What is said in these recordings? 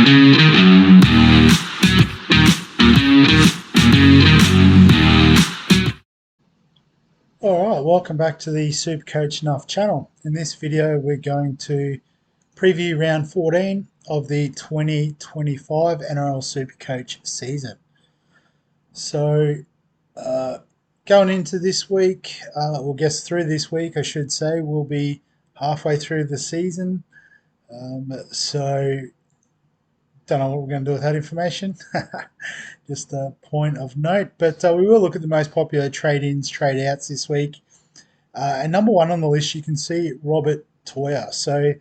Alright, welcome back to the Supercoach Enough channel. In this video we're going to preview round 14 of the 2025 NRL Supercoach season. So going into this week, or guess through this week I should say, we'll be halfway through the season. So don't know what we're going to do with that information. Just a point of note, but we will look at the most popular trade-ins, trade-outs this week. And number one on the list, you can see Robert Toya. So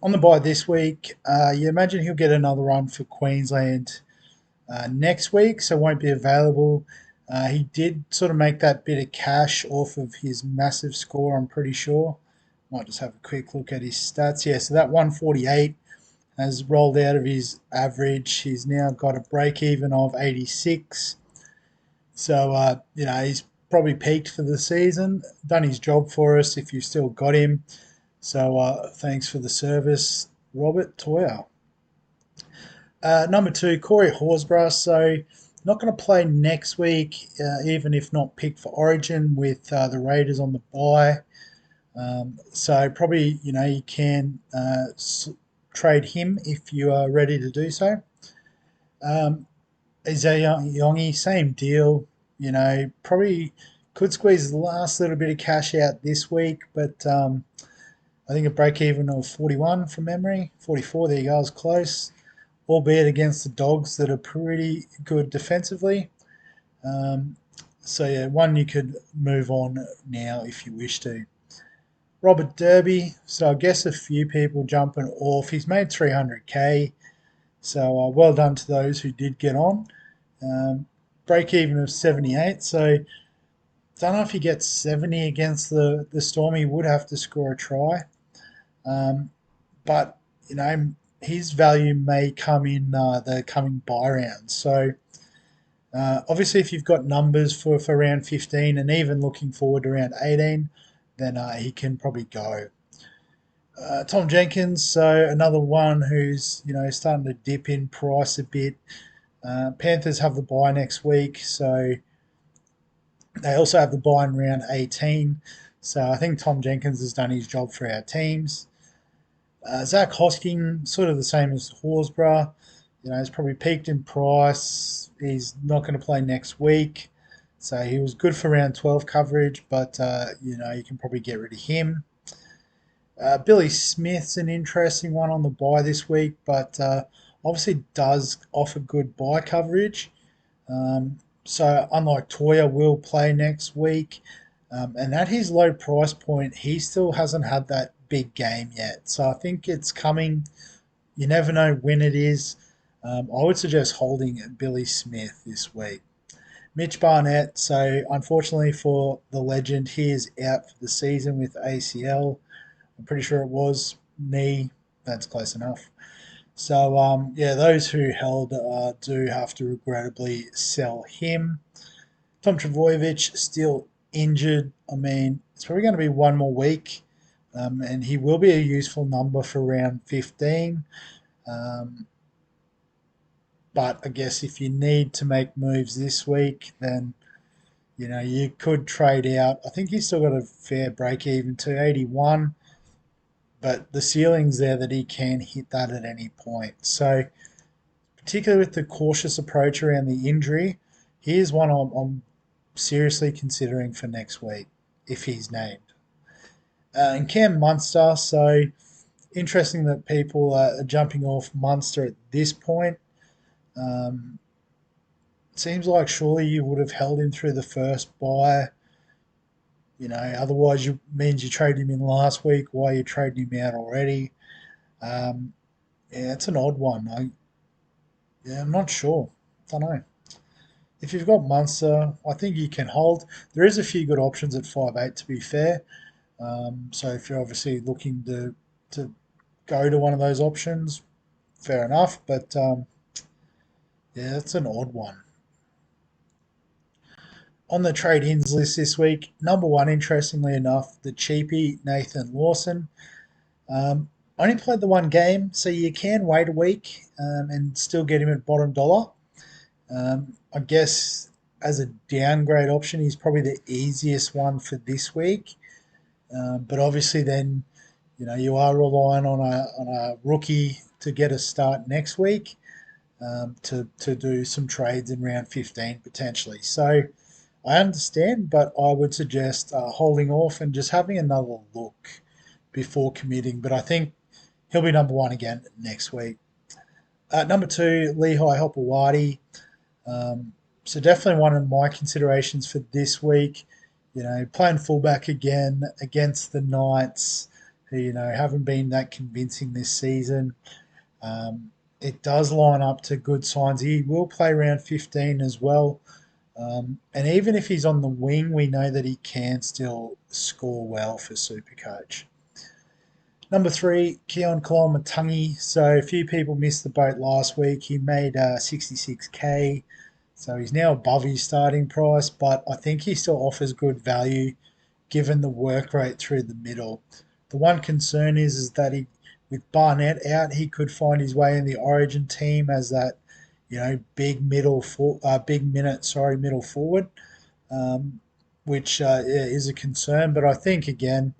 on the bye this week, you imagine he'll get another run for Queensland next week, so won't be available. He did sort of make that bit of cash off of his massive score, I'm pretty sure. Might just have a quick look at his stats. Yeah, so that 148 has rolled out of his average. He's now got a break even of 86. So, he's probably peaked for the season, done his job for us if you've still got him. So, thanks for the service, Robert Toya. Number two, Corey Horsburgh. So, not going to play next week, even if not picked for Origin with the Raiders on the bye. So, probably, you can trade him if you are ready to do so. Isaiah Yongi, same deal. Probably could squeeze the last little bit of cash out this week, but I think a break even of 41 from memory. 44, there you go, I was close. Albeit against the Dogs that are pretty good defensively. So yeah, one you could move on now if you wish to. Robert Derby, so I guess a few people jumping off. He's made 300k, so well done to those who did get on. Break even of 78, so don't know if he gets 70 against the Storm. He would have to score a try, but his value may come in the coming bye rounds. So obviously, if you've got numbers for round 15 and even looking forward to round 18, then he can probably go. Tom Jenkins, so another one who's starting to dip in price a bit. Panthers have the bye next week, so they also have the bye in round 18. So I think Tom Jenkins has done his job for our teams. Zach Hosking, sort of the same as Horsburgh. He's probably peaked in price. He's not going to play next week. So he was good for round 12 coverage, but, you can probably get rid of him. Billy Smith's an interesting one on the bye this week, but obviously does offer good bye coverage. So unlike Toya, will play next week. And at his low price point, he still hasn't had that big game yet. So I think it's coming. You never know when it is. I would suggest holding Billy Smith this week. Mitch Barnett, so unfortunately for the legend, he is out for the season with ACL. I'm pretty sure it was knee. That's close enough. So, those who held do have to regrettably sell him. Tom Trbojevic still injured. I mean, it's probably going to be one more week, and he will be a useful number for round 15. But I guess if you need to make moves this week, then you could trade out. I think he's still got a fair break even to 81, but the ceiling's there that he can hit that at any point. So particularly with the cautious approach around the injury, here's one I'm seriously considering for next week if he's named. And Cam Munster, so interesting that people are jumping off Munster at this point. Seems like surely you would have held him through the first bye. Otherwise means you traded him in last week. Why are you trading him out already? Yeah, it's an odd one. I'm not sure. Don't know. If you've got Munster, I think you can hold. There is a few good options at 5'8", to be fair. So if you're obviously looking to go to one of those options, fair enough. But yeah, it's an odd one. On the trade-ins list this week, number one, interestingly enough, the cheapie Nathan Lawson. only played the one game, so you can wait a week and still get him at bottom dollar. I guess as a downgrade option, he's probably the easiest one for this week. But obviously, then you are relying on a rookie to get a start next week to do some trades in round 15 potentially. So I understand, but I would suggest holding off and just having another look before committing. But I think he'll be number one again next week. Number two, Lehigh Hopewadi. So definitely one of my considerations for this week. Playing fullback again against the Knights, who haven't been that convincing this season. It does line up to good signs. He will play round 15 as well. And even if he's on the wing, we know that he can still score well for Supercoach. Number three, Keon Kalamatangi. So a few people missed the boat last week. He made 66k, so he's now above his starting price, but I think he still offers good value given the work rate through the middle. The one concern is that with Barnett out, he could find his way in the Origin team as that middle forward, which is a concern. But I think again,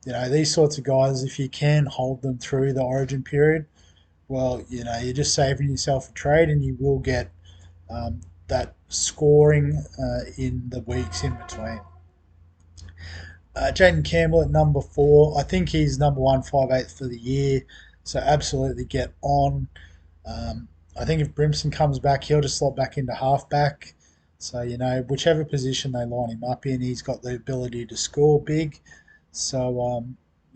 these sorts of guys, if you can hold them through the Origin period, well, you're just saving yourself a trade, and you will get that scoring in the weeks in between. Jaden Campbell at number four. I think he's number 158 for the year, so absolutely get on. I think if Brimson comes back, he'll just slot back into halfback. So, whichever position they line him up in, he's got the ability to score big. So,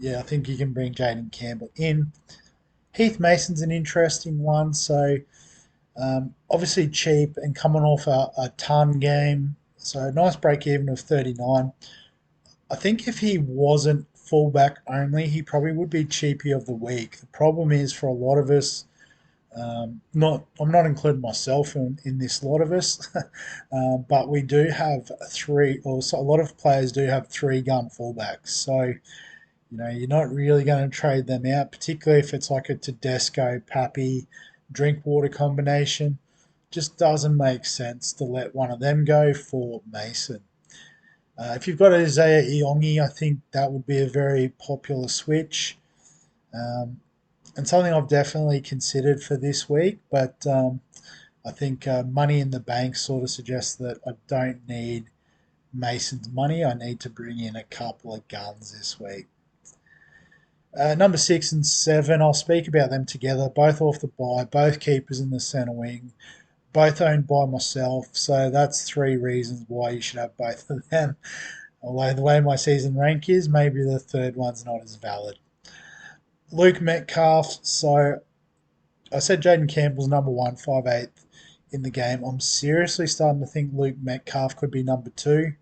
I think you can bring Jaden Campbell in. Heath Mason's an interesting one. So, obviously cheap and coming off a ton game. So, nice break even of 39. I think if he wasn't fullback only, he probably would be cheapy of the week. The problem is for a lot of us, I'm not including myself in this lot of us, but we do have three, or so a lot of players do have three gun fullbacks. So you're not really going to trade them out, particularly if it's like a Tedesco, Pappy, Drinkwater combination. Just doesn't make sense to let one of them go for Mason. If you've got Isaiah Iongi, I think that would be a very popular switch. And something I've definitely considered for this week, but I think money in the bank sort of suggests that I don't need Mason's money. I need to bring in a couple of guns this week. Number 6 and 7, I'll speak about them together, both off the bye, both keepers in the centre wing, both owned by myself, so that's three reasons why you should have both of them. Although the way my season rank is, maybe the third one's not as valid. Luke Metcalf, so I said Jaden Campbell's number 158 in the game. I'm seriously starting to think Luke Metcalf could be number 2.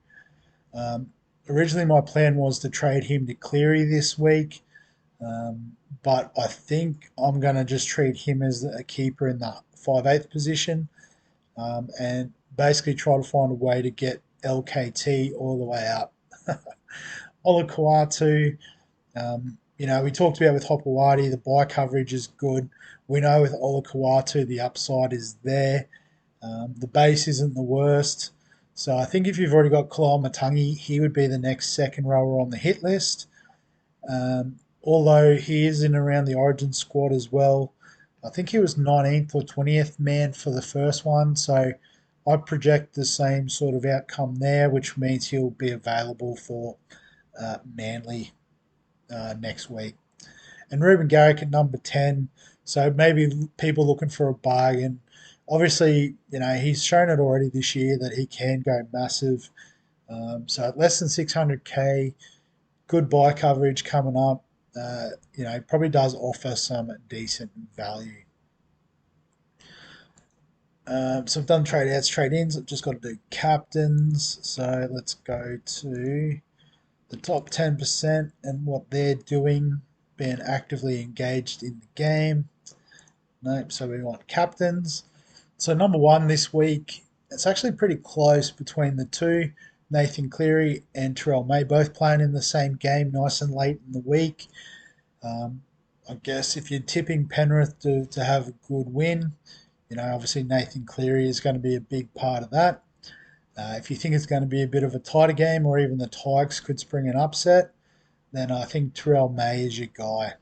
Originally, my plan was to trade him to Cleary this week, but I think I'm going to just treat him as a keeper in the 5/8 position, and basically try to find a way to get LKT all the way up. Olakuatu, we talked about with Hopewadi, the buy coverage is good. We know with Olakuatu, the upside is there. The base isn't the worst. So I think if you've already got Kalal Matangi, he would be the next second rower on the hit list. Although he is in around the Origin squad as well. I think he was 19th or 20th man for the first one. So I project the same sort of outcome there, which means he'll be available for Manly next week. And Ruben Garrick at number 10. So maybe people looking for a bargain. Obviously, he's shown it already this year that he can go massive. So at less than 600k, good buy coverage coming up. Probably does offer some decent value. So I've done trade outs, trade ins. I've just got to do captains. So let's go to the top 10% and what they're doing, being actively engaged in the game. Nope, so we want captains. So number 1 this week, it's actually pretty close between the two. Nathan Cleary and Terrell May both playing in the same game nice and late in the week. I guess if you're tipping Penrith to have a good win, obviously Nathan Cleary is going to be a big part of that. If you think it's going to be a bit of a tighter game or even the Tigers could spring an upset, then I think Terrell May is your guy.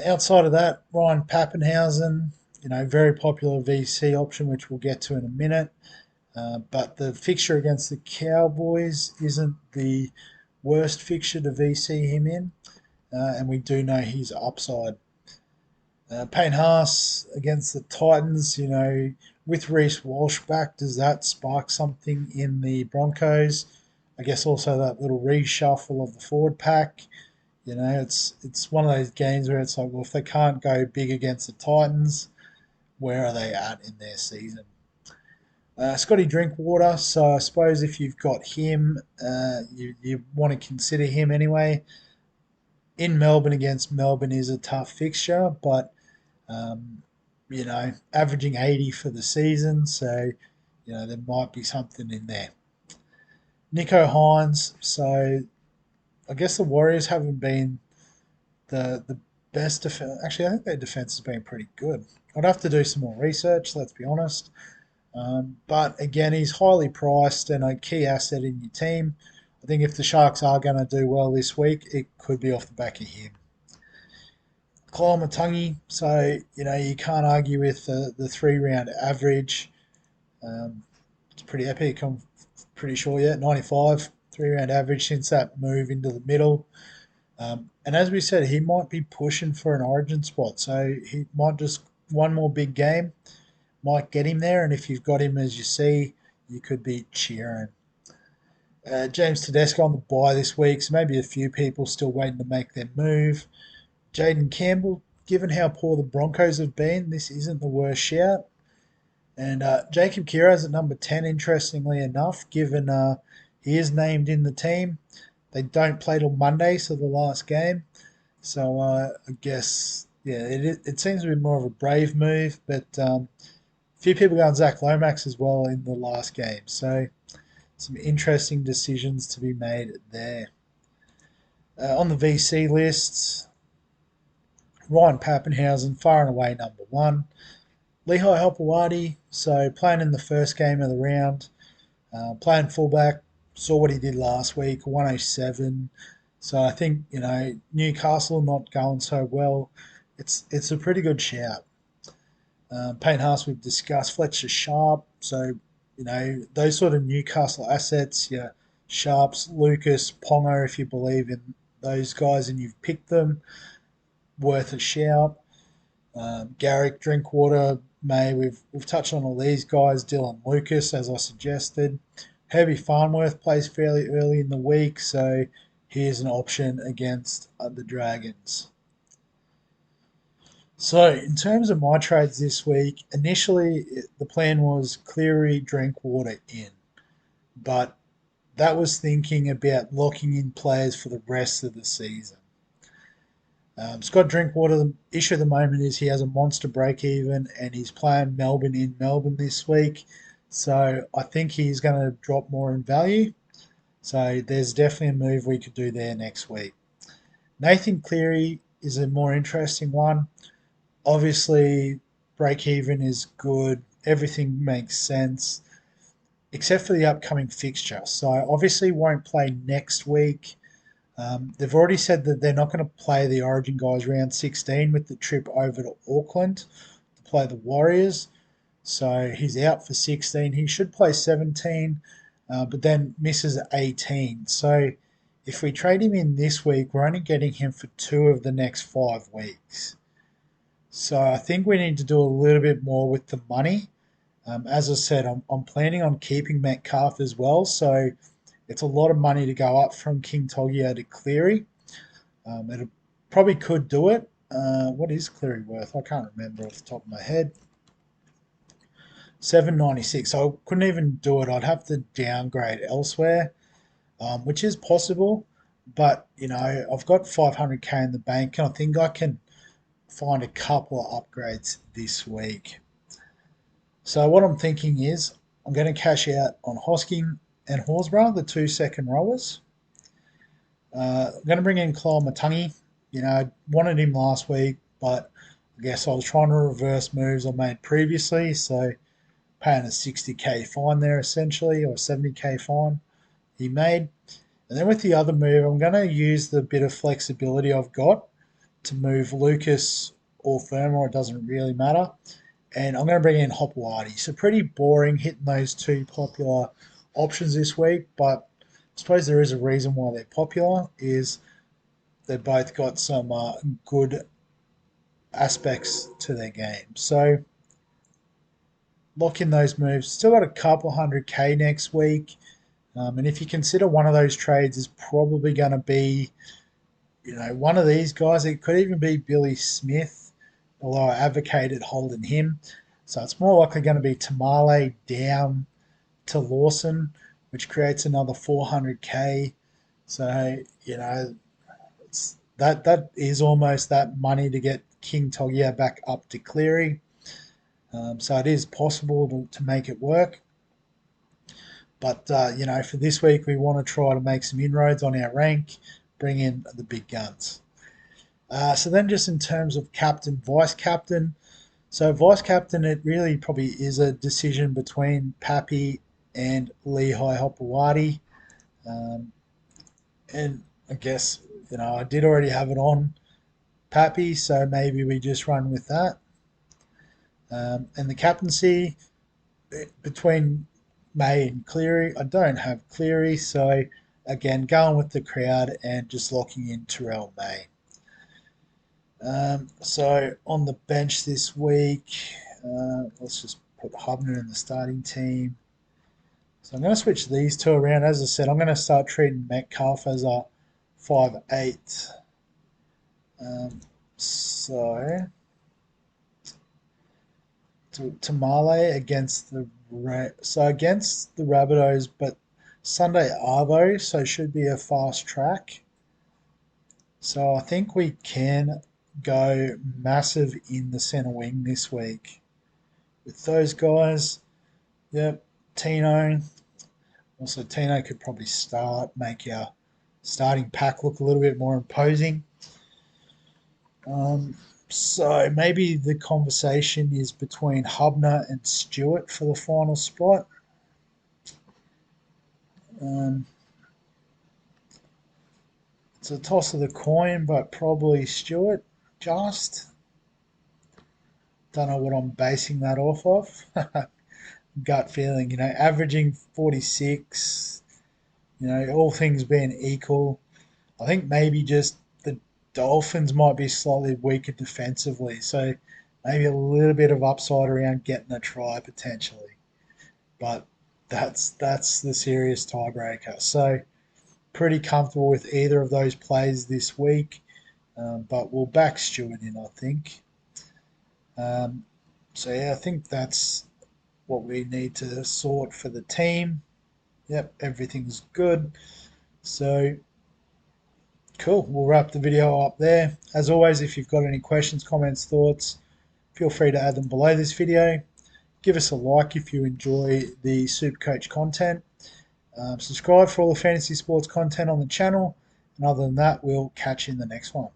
Outside of that, Ryan Pappenhausen, very popular VC option, which we'll get to in a minute. But the fixture against the Cowboys isn't the worst fixture to VC him in, and we do know his upside. Payne Haas against the Titans, with Reece Walsh back, does that spark something in the Broncos? I guess also that little reshuffle of the forward pack. It's one of those games where it's like, well, if they can't go big against the Titans, where are they at in their season? Scotty Drinkwater, so I suppose if you've got him, you want to consider him anyway. In Melbourne against Melbourne is a tough fixture, but averaging 80 for the season, so there might be something in there. Nico Hines, so I guess the Warriors haven't been the best defense. Actually, I think their defense has been pretty good. I'd have to do some more research, let's be honest. But again, he's highly priced and a key asset in your team. I think if the Sharks are going to do well this week, it could be off the back of him. Kyle Matangi, so you can't argue with the 3 round average. It's pretty epic. I'm pretty sure, 95 3 round average since that move into the middle. And as we said, he might be pushing for an origin spot, so he might just one more big game might get him there. And if you've got him as you see, you could be cheering. James Tedesco on the bye this week, so maybe a few people still waiting to make their move. Jaden Campbell, given how poor the Broncos have been, this isn't the worst shout. And Jacob Kiraz at number 10, interestingly enough, given he is named in the team. They don't play till Monday, so the last game. So I guess, it seems to be more of a brave move, but a few people going Zach Lomax as well in the last game. So some interesting decisions to be made there. On the VC lists, Ryan Pappenhausen, far and away number one. Lehigh Hopewadi, so playing in the first game of the round, playing fullback, saw what he did last week, 107. So I think, Newcastle not going so well. It's a pretty good shout. Payne Haas we've discussed, Fletcher Sharp. So, those sort of Newcastle assets, Sharps, Lucas, Pongo, if you believe in those guys and you've picked them, worth a shout. Garrick, Drinkwater, May, we've touched on all these guys. Dylan Lucas, as I suggested. Herbie Farnworth plays fairly early in the week, so here's an option against the Dragons. So, in terms of my trades this week, initially the plan was Cleary, Drinkwater in, but that was thinking about locking in players for the rest of the season. Scott Drinkwater, the issue at the moment is he has a monster break even and he's playing Melbourne in Melbourne this week. So I think he's going to drop more in value. So there's definitely a move we could do there next week. Nathan Cleary is a more interesting one. Obviously, break even is good. Everything makes sense, except for the upcoming fixture. So I obviously won't play next week. They've already said that they're not going to play the Origin guys round 16 with the trip over to Auckland to play the Warriors. So he's out for 16. He should play 17, but then misses 18. So if we trade him in this week, we're only getting him for 2 of the next 5 weeks. So I think we need to do a little bit more with the money. As I said, I'm planning on keeping Metcalf as well. So it's a lot of money to go up from King Togia to Cleary. It probably could do it. What is Cleary worth? I can't remember off the top of my head. 796. So I couldn't even do it. I'd have to downgrade elsewhere, which is possible. But, I've got 500k in the bank and I think I can find a couple of upgrades this week. So what I'm thinking is I'm going to cash out on Hosking and Horsburgh, the 2 second rowers. I'm going to bring in Kyle Matangi. I wanted him last week, but I guess I was trying to reverse moves I made previously, so paying a 60k fine there essentially, or 70k fine he made. And then with the other move, I'm going to use the bit of flexibility I've got to move Lucas or Thermal, it doesn't really matter. And I'm going to bring in Hopewadi. So pretty boring hitting those two popular options this week, but I suppose there is a reason why they're popular, is they've both got some good aspects to their game. So lock in those moves. Still got a couple 100k next week. And if you consider one of those trades is probably going to be, one of these guys, it could even be Billy Smith, although I advocated holding him. So it's more likely going to be Tamale down to Lawson, which creates another 400k. So, that is almost that money to get King Togia back up to Cleary. So it is possible to make it work. But, for this week, we want to try to make some inroads on our rank, bring in the big guns. So then just in terms of captain, vice captain. So vice captain, it really probably is a decision between Pappy and Lehigh Hopewadi. And I guess, I did already have it on Pappy, so maybe we just run with that. And the captaincy between May and Cleary, I don't have Cleary, so again, going with the crowd and just locking in Terrell May. So on the bench this week, let's just put Hubner in the starting team. So I'm going to switch these two around. As I said, I'm going to start treating Metcalf as a 5'8". So Tamale against the Rabbitohs, but Sunday Arvo, so should be a fast track. So I think we can go massive in the centre wing this week with those guys. Yep, Tino. Also, Tino could probably make our starting pack look a little bit more imposing. So maybe the conversation is between Hubner and Stewart for the final spot. It's a toss of the coin, but probably Stewart. Just don't know what I'm basing that off of. Gut feeling, averaging 46. All things being equal, I think maybe just the Dolphins might be slightly weaker defensively, so maybe a little bit of upside around getting a try potentially. But that's the serious tiebreaker. So pretty comfortable with either of those plays this week, but we'll back Stewart in, I think. So yeah, I think that's what we need to sort for the team. Yep, everything's good. So cool. We'll wrap the video up there. As always, if you've got any questions, comments, thoughts, feel free to add them below this video. Give us a like if you enjoy the Supercoach content. Subscribe for all the fantasy sports content on the channel. And other than that, we'll catch you in the next one.